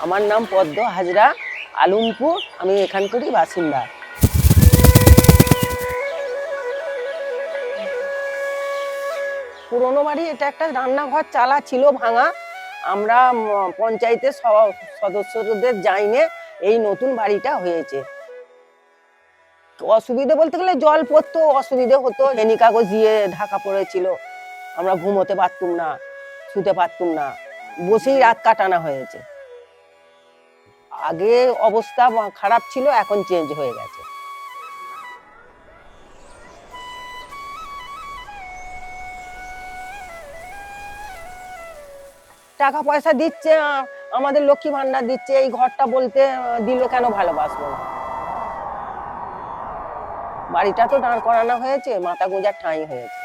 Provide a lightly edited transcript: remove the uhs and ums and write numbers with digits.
আমার নাম পদ্ম হাজরা, আলমপুর। আমি এখানকারই বাসিন্দা। পুরোনো বাড়ি, এটা একটা রান্নাঘর চালা ছিল ভাঙা। আমরা পঞ্চায়েতের সদস্যদের জানিয়ে এই নতুন বাড়িটা হয়েছে। অসুবিধে বলতে গেলে জল পড়তো, অসুবিধে হতো, হেনি কাগজ দিয়ে ঢাকা পড়েছিল। আমরা ঘুমোতে পারতুম না, শুতে পারতুম না, বসেই রাত কাটানো হয়েছে। আগে অবস্থা খারাপ ছিল, এখন চেঞ্জ হয়ে গেছে। টাকা পয়সা দিচ্ছে, আমাদের লক্ষ্মী ভান্ডার দিচ্ছে, এই ঘরটা বলতে দিলে কেন ভালোবাসবো না? বাড়িটা তো দাঁড় করানো হয়েছে, মাথা গোঁজার ঠাঁই হয়েছে।